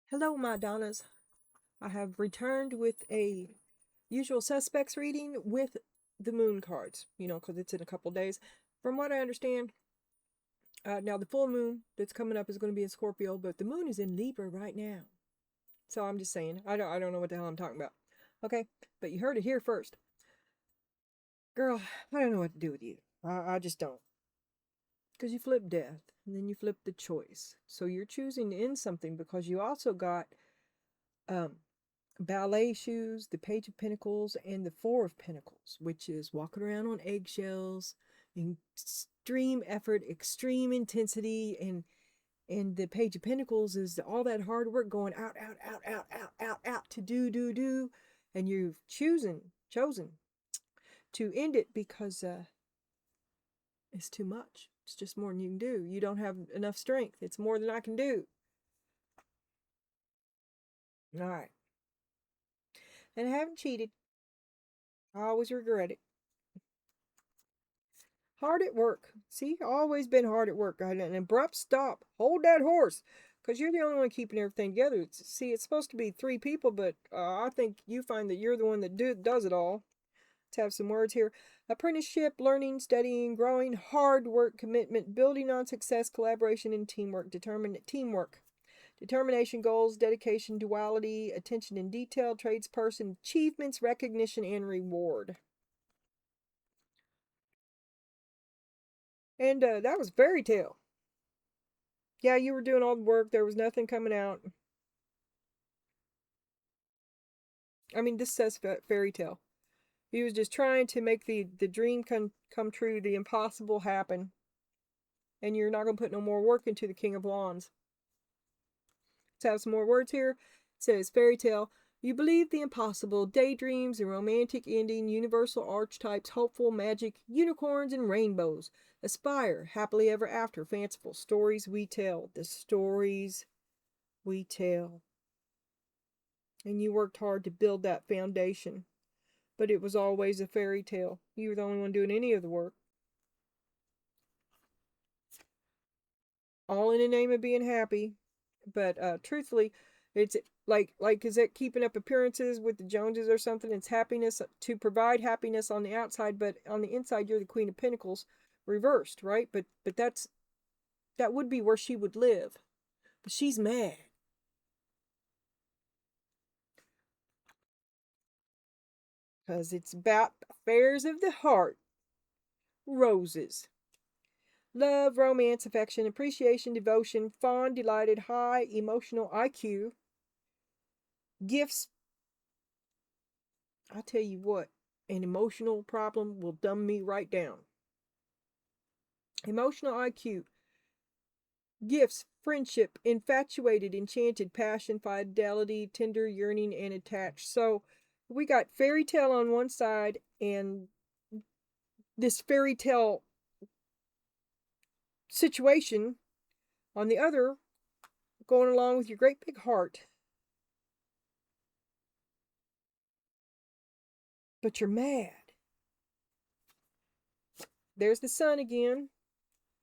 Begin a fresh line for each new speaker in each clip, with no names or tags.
Hello, my Donnas. I have returned with a usual suspects reading with the moon cards, because it's in a couple days. From what I understand, now the full moon that's coming up is going to be in Scorpio, but the moon is in Libra right now. So I'm just saying, I don't know what the hell I'm talking about. Okay, but you heard it here first. Girl, I don't know what to do with you. I just don't. Because you flip death, and then you flip the choice. So you're choosing to end something because you also got um, ballet shoes, the Page of Pentacles, and the Four of Pentacles, which is walking around on eggshells, extreme effort, extreme intensity, and the Page of Pentacles is all that hard work going out to do, and you've chosen to end it because it's too much. It's just more than you can do. You don't have enough strength. It's more than I can do. All right. And I haven't cheated. I always regret it. Hard at work. See, always been hard at work. I had an abrupt stop. Hold that horse. Because you're the only one keeping everything together. It's supposed to be 3 people, but I think you find that you're the one that does it all. Let's have some words here. Apprenticeship, learning, studying, growing, hard work, commitment, building on success, collaboration, and teamwork. Determination, goals, dedication, duality, attention in detail, tradesperson, achievements, recognition, and reward. And that was fairy tale. Yeah, you were doing all the work. There was nothing coming out. I mean, this says fairy tale. He was just trying to make the dream come true, the impossible happen. And you're not going to put no more work into the King of Wands. Let's have some more words here. It says fairy tale. You believe the impossible, daydreams, a romantic ending, universal archetypes, hopeful, magic, unicorns, and rainbows. Aspire, happily ever after, fanciful stories we tell. The stories we tell. And you worked hard to build that foundation. But it was always a fairy tale. You were the only one doing any of the work. All in the name of being happy. But truthfully, it's like is it keeping up appearances with the Joneses or something? It's happiness to provide happiness on the outside, but on the inside you're the Queen of Pentacles reversed, right? But that would be where she would live. But she's mad. Because it's about affairs of the heart. Roses. Love, romance, affection, appreciation, devotion, fond, delighted, high emotional IQ. Gifts. I tell you what, an emotional problem will dumb me right down. Emotional IQ. Gifts, friendship, infatuated, enchanted, passion, fidelity, tender, yearning, and attached. So we got fairy tale on one side and this fairy tale situation on the other, going along with your great big heart. But you're mad. There's the Sun again,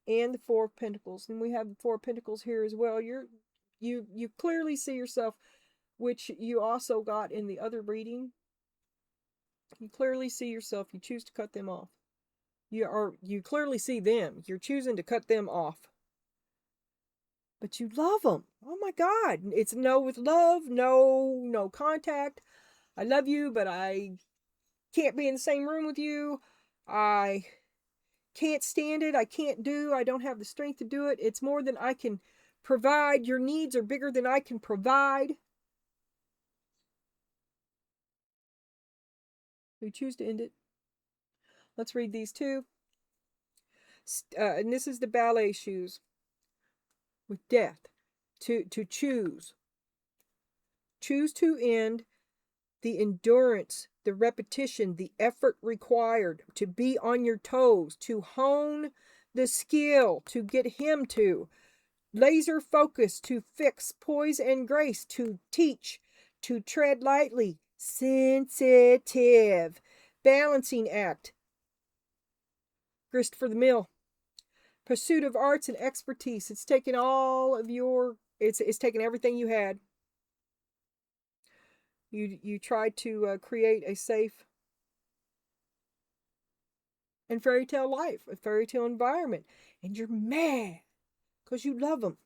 and the Four of Pentacles, and we have the Four of Pentacles here as well. You clearly see yourself, which you also got in the other reading. You clearly see yourself. You choose to cut them off. You clearly see them. You're choosing to cut them off. But you love them. Oh my God! It's no with love, no contact. I love you, but I can't be in the same room with you. I can't stand it. I don't have the strength to do it. It's more than I can provide. Your needs are bigger than I can provide. We choose to end it. Let's read these two. And this is the ballet shoes with death. To choose. Choose to end the endurance, the repetition, the effort required to be on your toes, to hone the skill, to get him to laser focus, to fix poise and grace, to teach, to tread lightly, sensitive, balancing act, grist for the mill, pursuit of arts and expertise. It's taken all of your, it's taken everything you had. You try to create a safe and fairy tale life, a fairy tale environment, and you're mad because you love them,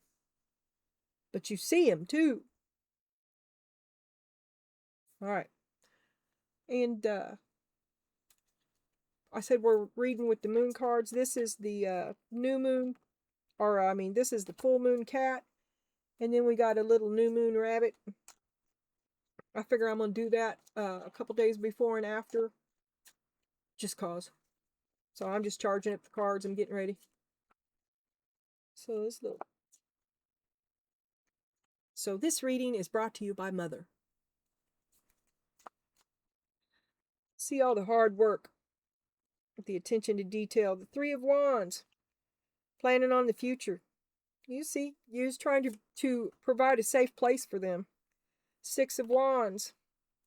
but you see them too. All right, and I said we're reading with the moon cards. This is the new moon, or I mean, this is the full moon cat, and then we got a little new moon rabbit. I figure I'm gonna do that a couple days before and after, just cause. So I'm just charging up the cards. I'm getting ready. So this little. So this reading is brought to you by Mother. See all the hard work, the attention to detail, the Three of Wands, planning on the future. You see, you're just trying to provide a safe place for them. Six of Wands,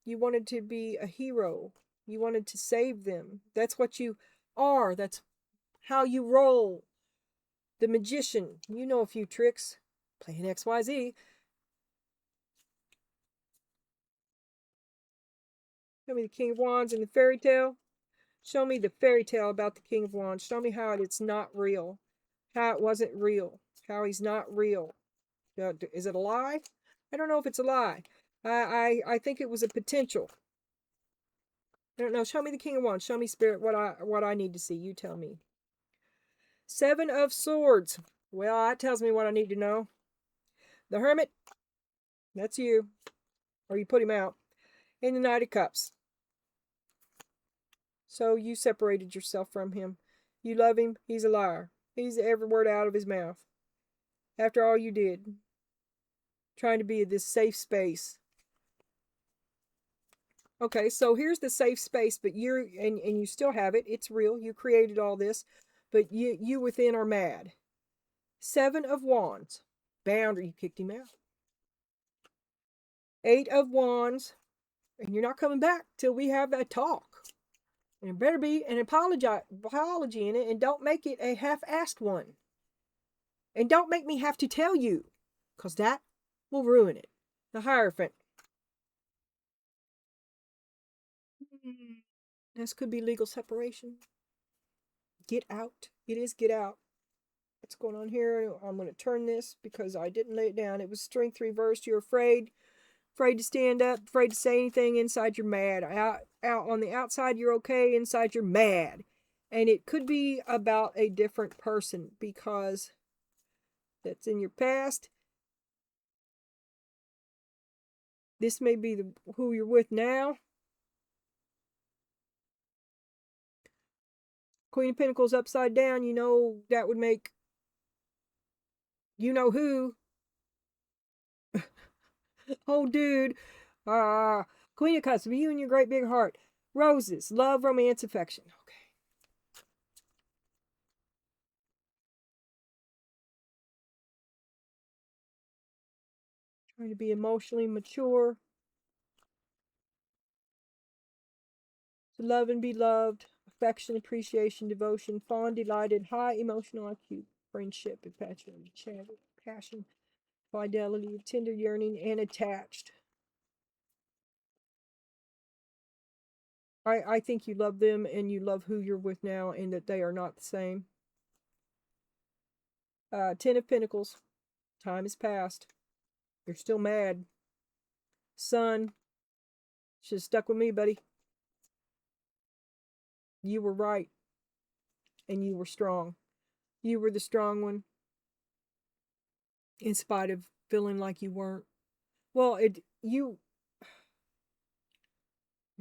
you wanted to be a hero. You wanted to save them. That's what you are. That's how you roll. The Magician, you know a few tricks. Playing XYZ. Show me the King of Wands and the fairy tale. Show me the fairy tale about the King of Wands. Show me how it's not real. How it wasn't real. How he's not real. Is it a lie? I don't know if it's a lie. I think it was a potential. I don't know. Show me the King of Wands. Show me, Spirit, what I need to see. You tell me. Seven of Swords. Well, that tells me what I need to know. The Hermit. That's you. Or you put him out. And the Knight of Cups. So you separated yourself from him. You love him. He's a liar. He's every word out of his mouth. After all you did. Trying to be this safe space. Okay, so here's the safe space, but you're and you still have it. It's real. You created all this, but you within are mad. Seven of Wands. Boundary. You kicked him out. Eight of Wands. And you're not coming back till we have that talk. And there better be an apology in it, and don't make it a half-assed one. And don't make me have to tell you, because that will ruin it. The Hierophant. This could be legal separation. Get out. It is get out. What's going on here? I'm going to turn this because I didn't lay it down. It was strength reversed. You're afraid. Afraid to stand up. Afraid to say anything. Inside you're mad. Out on the outside you're okay. Inside you're mad. And it could be about a different person because that's in your past. This may be who you're with now. Queen of Pentacles upside down. You know that would make you know who. Oh, dude. Queen of Cups. You and your great big heart. Roses. Love, romance, affection. Okay. Trying to be emotionally mature. To love and be loved. Affection, appreciation, devotion, fond, delighted, high emotional IQ, friendship, infatuation, passion, fidelity, tender yearning, and attached. I think you love them and you love who you're with now and that they are not the same. Ten of Pentacles. Time has passed. You're still mad. Sun. Should have stuck with me, buddy. You were right. And you were strong. You were the strong one. In spite of feeling like you weren't. Well, you're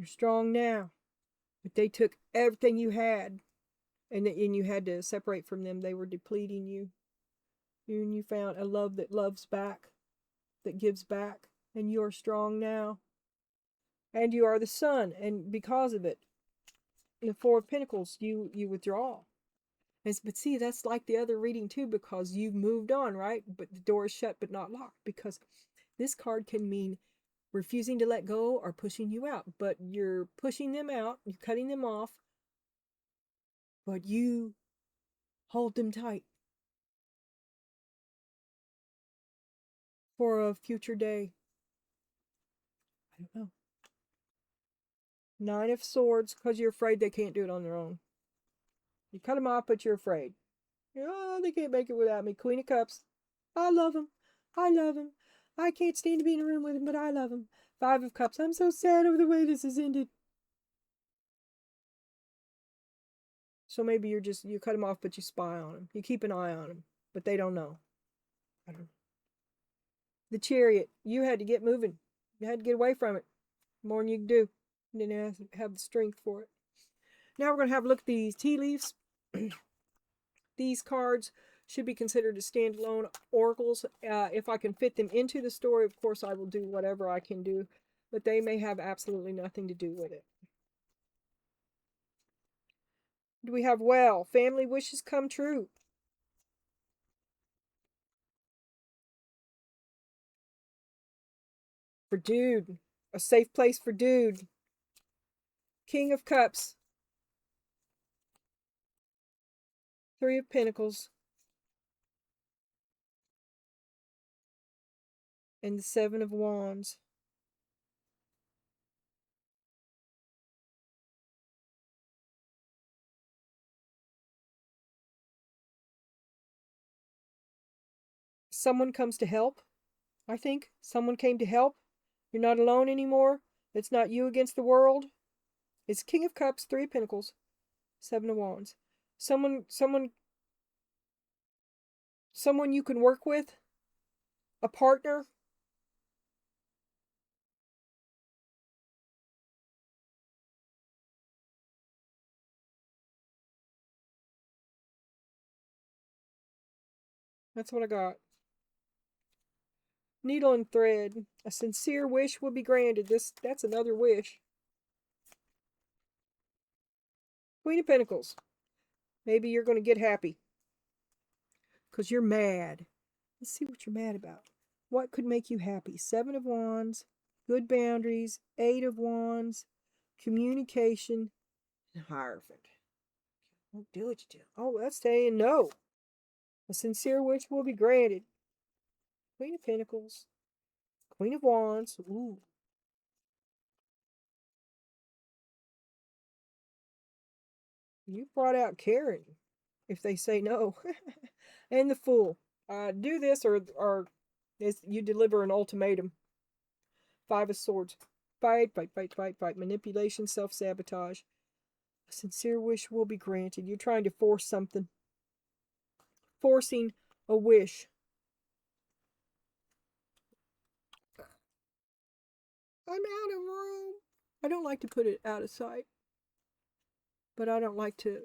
strong now. But they took everything you had. And you had to separate from them. They were depleting you. And you found a love that loves back. That gives back. And you are strong now. And you are the sun. And because of it, the Four of Pentacles, you withdraw. But see, that's like the other reading too, because you've moved on, right? But the door is shut but not locked, because this card can mean refusing to let go or pushing you out. But you're pushing them out, you're cutting them off, but you hold them tight for a future day. I don't know. Nine of Swords, because you're afraid they can't do it on their own. You cut them off, but you're afraid. Oh, they can't make it without me. Queen of Cups. I love him. I love him. I can't stand to be in a room with him, but I love him. Five of Cups. I'm so sad over the way this has ended. So maybe you cut him off, but you spy on him. You keep an eye on him, but they don't know. I don't know. The Chariot. You had to get moving. You had to get away from it. More than you can do. You didn't have the strength for it. Now we're going to have a look at these tea leaves. These cards should be considered as standalone oracles. If I can fit them into the story, of course, I will do whatever I can do. But they may have absolutely nothing to do with it. Do we have well? Family wishes come true. For dude. A safe place for dude. King of Cups. Three of Pentacles. And the Seven of Wands. Someone comes to help, I think. Someone came to help. You're not alone anymore. It's not you against the world. It's King of Cups, Three of Pentacles, Seven of Wands. Someone you can work with. A partner. That's what I got. Needle and thread. A sincere wish will be granted. That's another wish. Queen of Pentacles. Maybe you're going to get happy. Because you're mad. Let's see what you're mad about. What could make you happy? Seven of Wands. Good boundaries. Eight of Wands. Communication. And Hierophant. Don't do what you do. Oh, that's saying no. A sincere wish will be granted. Queen of Pentacles. Queen of Wands. Ooh. You brought out Karen. If they say no. And the Fool. Do this or you deliver an ultimatum. Five of Swords. Fight, fight, fight, fight, fight. Manipulation, self-sabotage. A sincere wish will be granted. You're trying to force something. Forcing a wish. I'm out of room. I don't like to put it out of sight. But I don't like to...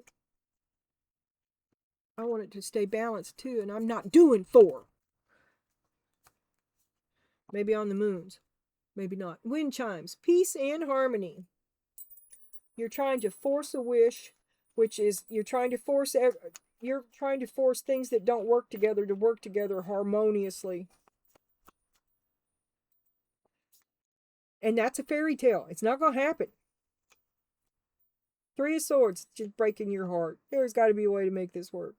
I want it to stay balanced too, and I'm not doing four. Maybe on the moons. Maybe not. Wind chimes. Peace and harmony. You're trying to force a wish, which is you're trying to force things that don't work together to work together harmoniously. And that's a fairy tale. It's not going to happen. Three of Swords, just breaking your heart. There's got to be a way to make this work.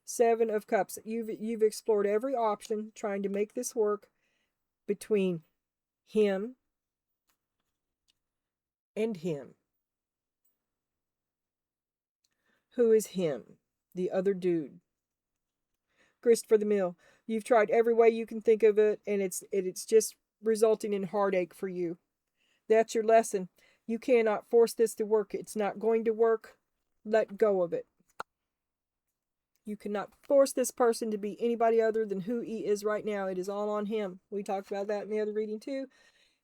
Seven of Cups. You've explored every option trying to make this work between him and him. Who is him? The other dude. Grist for the mill. You've tried every way you can think of it, and it's just resulting in heartache for you. That's your lesson. You cannot force this to work. It's not going to work. Let go of it. You cannot force this person to be anybody other than who he is right now. It is all on him. We talked about that in the other reading too.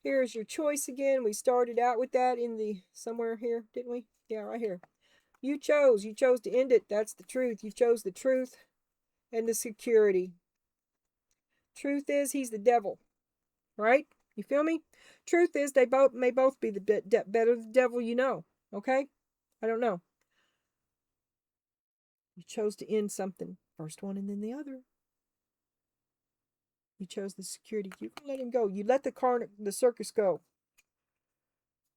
Here's your choice again. We started out with that in the somewhere here, didn't we? Yeah, right here. You chose to end it. That's the truth. You chose the truth and the security. Truth is he's the devil, right? You feel me? Truth is they may both be the better the devil you know. Okay? I don't know. You chose to end something. First one and then the other. You chose the security. You can let him go. You let the circus go.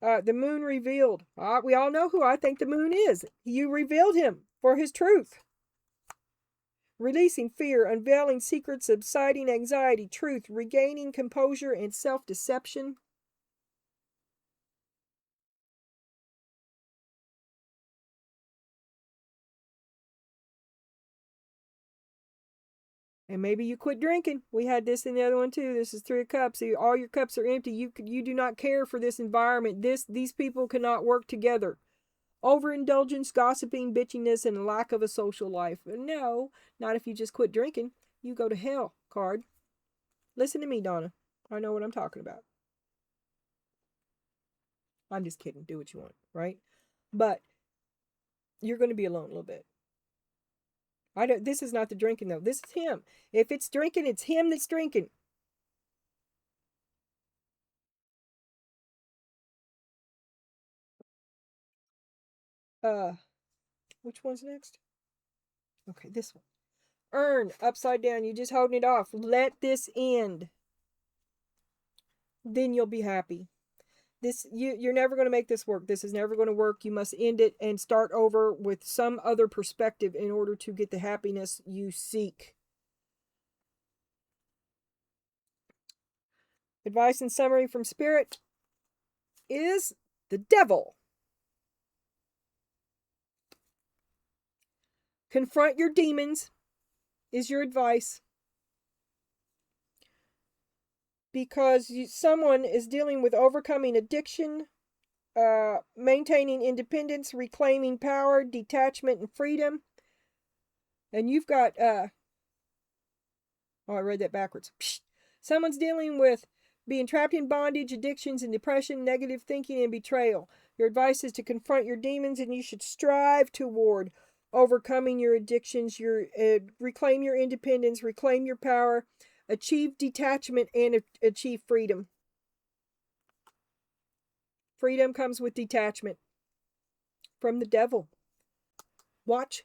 The moon revealed. We all know who I think the moon is. You revealed him for his truth. Releasing fear, unveiling secrets, subsiding anxiety, truth, regaining composure and self-deception. And maybe you quit drinking. We had this in the other one too. This is 3 of Cups. All your cups are empty. You do not care for this environment. These people cannot work together. Overindulgence, gossiping, bitchiness, and a lack of a social life. No, not if you just quit drinking. You go to hell, card. Listen to me, Donna. I know what I'm talking about. I'm just kidding. Do what you want, right? But you're going to be alone a little bit. I don't. This is not the drinking though. This is him. If it's drinking, it's him that's drinking. Uh, which one's next? Okay, this one. Earn upside down. You just holding it off. Let this end. Then you'll be happy. You're never going to make this work. This is never going to work. You must end it and start over with some other perspective in order to get the happiness you seek. Advice and summary from Spirit is the devil. Confront your demons is your advice. Because someone is dealing with overcoming addiction, maintaining independence, reclaiming power, detachment, and freedom. And you've got, I read that backwards. Someone's dealing with being trapped in bondage, addictions, and depression, negative thinking, and betrayal. Your advice is to confront your demons, and you should strive toward overcoming your addictions, reclaim your independence, reclaim your power, achieve detachment, and achieve freedom. Freedom comes with detachment from the devil. Watch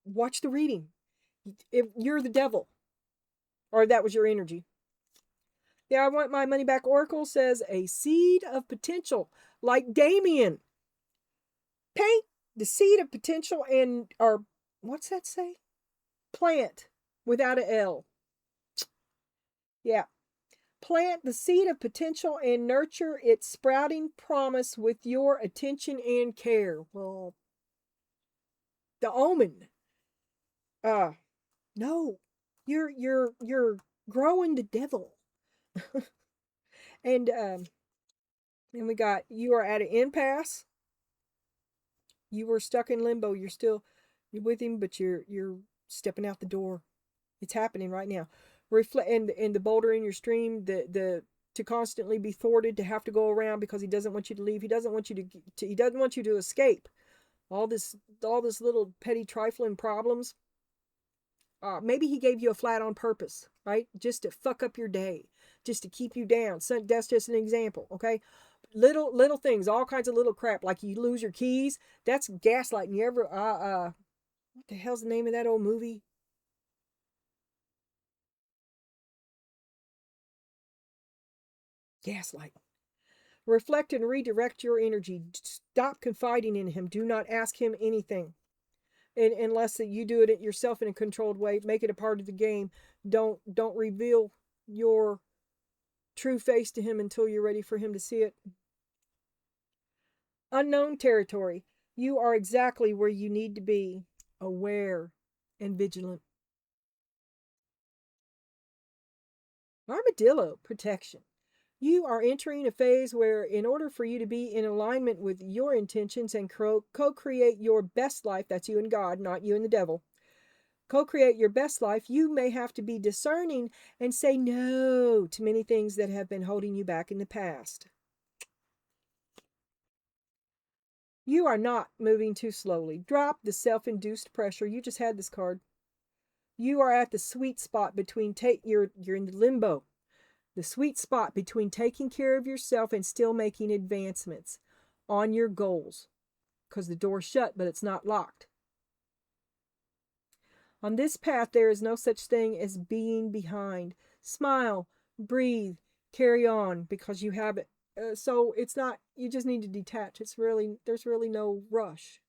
the reading. If you're the devil, or that was your energy. Yeah, I want my money back. Oracle says a seed of potential, like Damien. Paint the seed of potential or what's that say? Plant without a L. Yeah. Plant the seed of potential and nurture its sprouting promise with your attention and care. Well, the omen. No. You're growing the devil. And we got you are at an impasse. You were stuck in limbo. You're with him, but you're stepping out the door. It's happening right now. Reflect and the boulder in your stream, the to constantly be thwarted, to have to go around because he doesn't want you to leave. He doesn't want you he doesn't want you to escape. All this little petty trifling problems. Maybe he gave you a flat on purpose, right? Just to fuck up your day, just to keep you down. So that's just an example, okay? Little things, all kinds of little crap, like you lose your keys. That's gaslighting. You ever what the hell's the name of that old movie? Gaslight. Reflect and redirect your energy. Stop confiding in him. Do not ask him anything. Unless that you do it yourself in a controlled way. Make it a part of the game. Don't reveal your true face to him until you're ready for him to see it. Unknown territory. You are exactly where you need to be. Aware and vigilant. Armadillo. Protection. You are entering a phase where, in order for you to be in alignment with your intentions and co-create your best life, that's you and God, not you and the devil, co-create your best life, you may have to be discerning and say no to many things that have been holding you back in the past. You are not moving too slowly. Drop the self-induced pressure. You just had this card. You are at the sweet spot between you're in the limbo. The sweet spot between taking care of yourself and still making advancements on your goals. Because the door's shut, but it's not locked. On this path, there is no such thing as being behind. Smile, breathe, carry on, because you have it. So it's not, you just need to detach. There's really no rush,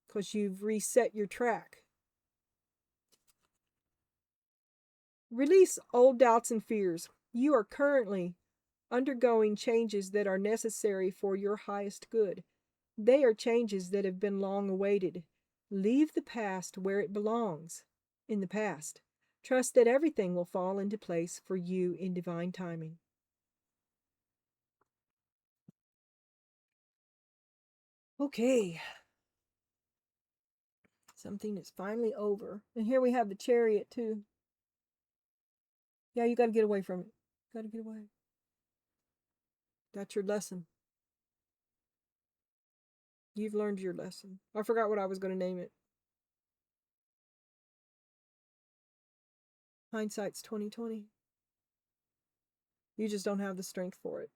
because you've reset your track. Release old doubts and fears. You are currently undergoing changes that are necessary for your highest good. They are changes that have been long awaited. Leave the past where it belongs, in the past. Trust that everything will fall into place for you in divine timing. Okay. Something is finally over. And here we have the Chariot, too. Yeah, you got to get away from it. Got to get away. That's your lesson. You've learned your lesson. I forgot what I was going to name it. Hindsight's 20/20. You just don't have the strength for it.